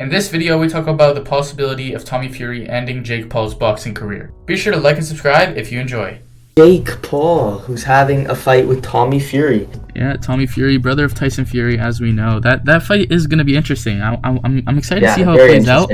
In this video, we talk about the possibility of Tommy Fury ending Jake Paul's boxing career. Be sure to like and subscribe if you enjoy. Jake Paul, who's having a fight with Tommy Fury. Yeah, Tommy Fury, brother of Tyson Fury, as we know. That fight is going to be interesting. I'm excited to see how it plays out.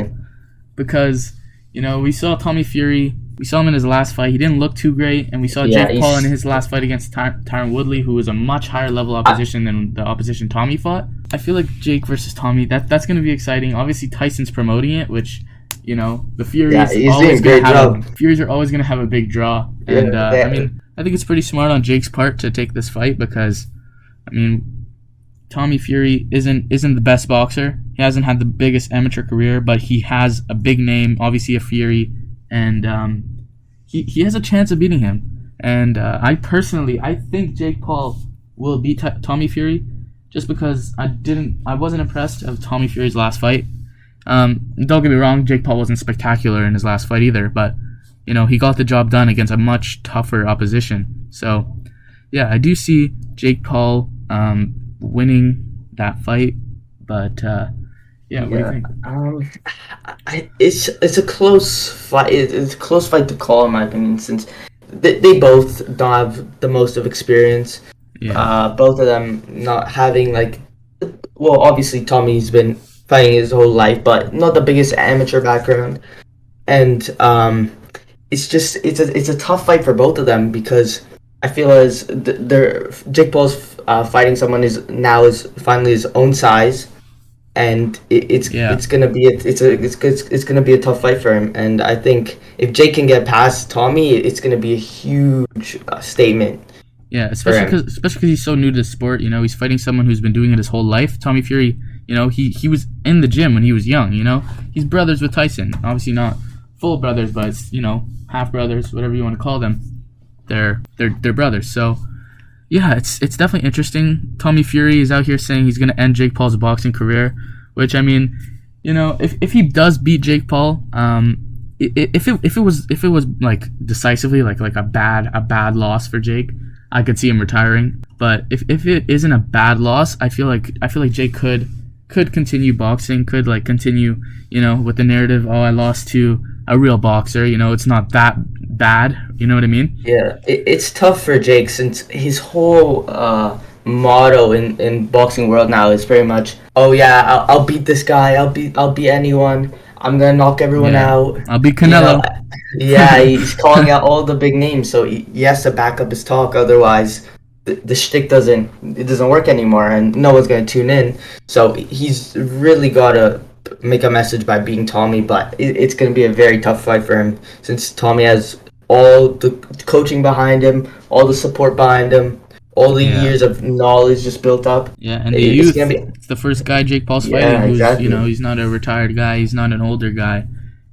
Because, you know, we saw Tommy Fury, we saw him in his last fight. He didn't look too great. And we saw Jake Paul in his last fight against Tyron Woodley, who was a much higher level opposition than the opposition Tommy fought. I feel like Jake versus Tommy, that's going to be exciting. Obviously, Tyson's promoting it, which, you know, the Furies Furies are always going to have a big draw. And, I mean, I think it's pretty smart on Jake's part to take this fight because, I mean, Tommy Fury isn't the best boxer. He hasn't had the biggest amateur career, but he has a big name, obviously a Fury, and he has a chance of beating him. And I think Jake Paul will beat Tommy Fury just because I wasn't impressed of Tommy Fury's last fight. Don't get me wrong, Jake Paul wasn't spectacular in his last fight either, but you know, he got the job done against a much tougher opposition. So, yeah, I do see Jake Paul winning that fight, but what do you think? It's a close fight. It's a close fight to call, in my opinion, since they both don't have the most of experience. Yeah. Both of them not having obviously Tommy's been fighting his whole life, but not the biggest amateur background, and it's a tough fight for both of them because I feel as Jake Paul's fighting someone is finally his own size, and it's gonna be a tough fight for him. And I think if Jake can get past Tommy, it's gonna be a huge statement. Yeah, especially because he's so new to the sport. You know, he's fighting someone who's been doing it his whole life. Tommy Fury, you know, he was in the gym when he was young. You know, he's brothers with Tyson. Obviously not full brothers, but it's, you know, half brothers, whatever you want to call them. They're brothers. So yeah, it's definitely interesting. Tommy Fury is out here saying he's gonna end Jake Paul's boxing career, which, I mean, you know, if he does beat Jake Paul, if it was like decisively like a bad loss for Jake, I could see him retiring. But if it isn't a bad loss, I feel like Jake could continue boxing, could continue, you know, with the narrative, oh, I lost to a real boxer, you know, it's not that bad, you know what I mean? Yeah, it's tough for Jake since his whole motto in boxing world now is very much, oh yeah, I'll beat this guy, I'll beat anyone, I'm gonna knock everyone out. I'll beat Canelo. You know, yeah, he's calling out all the big names, so he has to back up his talk, otherwise the shtick doesn't work anymore, and no one's gonna tune in. So he's really gotta make a message by beating Tommy, but it's gonna be a very tough fight for him since Tommy has all the coaching behind him, all the support behind him, all the years of knowledge just built up. Yeah, and the youth. It's the first guy Jake Paul's fighting who's, you know, he's not a retired guy, he's not an older guy.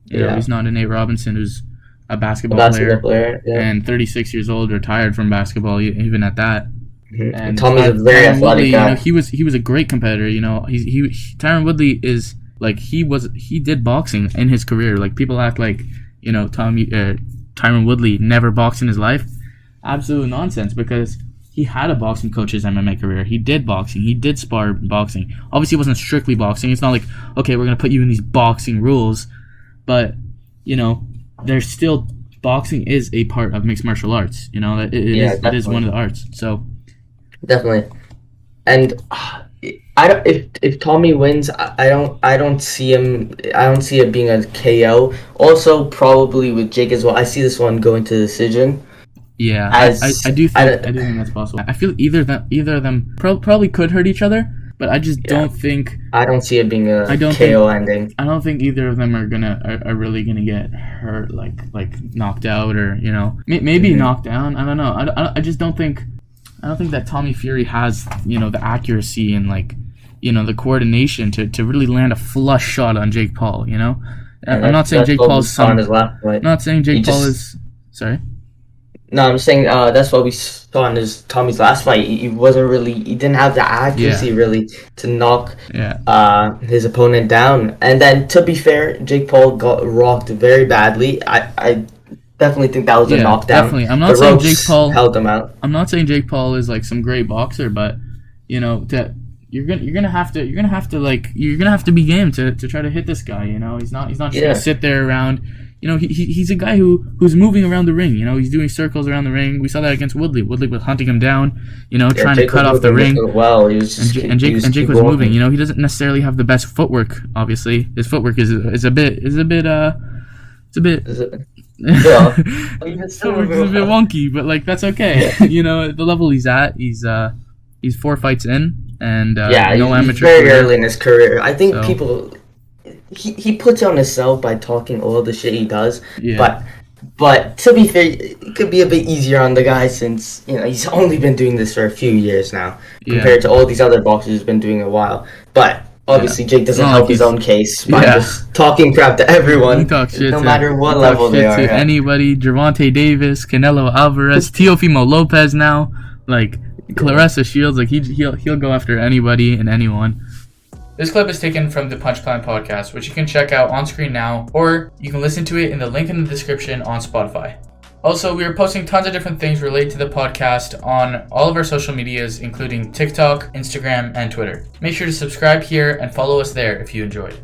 You know, he's not a Nate Robinson who's a basketball player and 36 years old, retired from basketball, even at that. Mm-hmm. And Tommy's a very athletic guy. You know, he was a great competitor. You know, Tyron Woodley is he did boxing in his career. Like, people act like, you know, Tyron Woodley never boxed in his life. Absolute nonsense, because he had a boxing coach's MMA career. He did boxing. He did spar boxing. Obviously, it wasn't strictly boxing. It's not like, okay, we're gonna put you in these boxing rules, but you know, there's still, boxing is a part of mixed martial arts. You know, it is one of the arts. So definitely, and if Tommy wins, I don't see it being a KO. Also, probably with Jake as well, I see this one going to decision. Yeah, I do think that's possible. I feel either of them probably could hurt each other, but I just don't think. I don't see it being a KO ending. I don't think either of them are really gonna get hurt, like knocked out, or, you know, maybe knocked down. I don't know. I just don't think. I don't think that Tommy Fury has, you know, the accuracy and, like, you know, the coordination to really land a flush shot on Jake Paul. You know, I'm not saying Jake Paul's not saying Jake Paul is. Sorry. No, I'm saying that's what we saw in Tommy's last fight. He didn't have the accuracy really to knock his opponent down. And then, to be fair, Jake Paul got rocked very badly. I definitely think that was a knockdown. Definitely. I'm not saying Jake Paul held him out. I'm not saying Jake Paul is like some great boxer, but you know, you're gonna have to be game to try to hit this guy. You know, he's not just gonna sit there around. You know, he's a guy who's moving around the ring. You know, he's doing circles around the ring. We saw that against Woodley. Woodley was hunting him down. You know, trying Jake to cut off the ring. Well, Jake was moving. You know, he doesn't necessarily have the best footwork. Obviously, his footwork is a bit. It's a bit. Yeah, it's a bit wonky, but like that's okay. You know, the level he's at, he's 4 fights in, and no amateur. He's very early in his career. I think people he puts on himself by talking all the shit he does. Yeah. But to be fair, it could be a bit easier on the guy since he's only been doing this for a few years now compared to all these other boxers who's been doing it a while. But obviously, Jake doesn't help his own case by just talking crap to everyone, no matter what level they are. To anybody, Gervonta Davis, Canelo Alvarez, Teofimo Lopez now, like Claressa Shields, like he'll go after anybody and anyone. This clip is taken from the Punch Plan podcast, which you can check out on screen now, or you can listen to it in the link in the description on Spotify. Also, we are posting tons of different things related to the podcast on all of our social medias, including TikTok, Instagram, and Twitter. Make sure to subscribe here and follow us there if you enjoyed.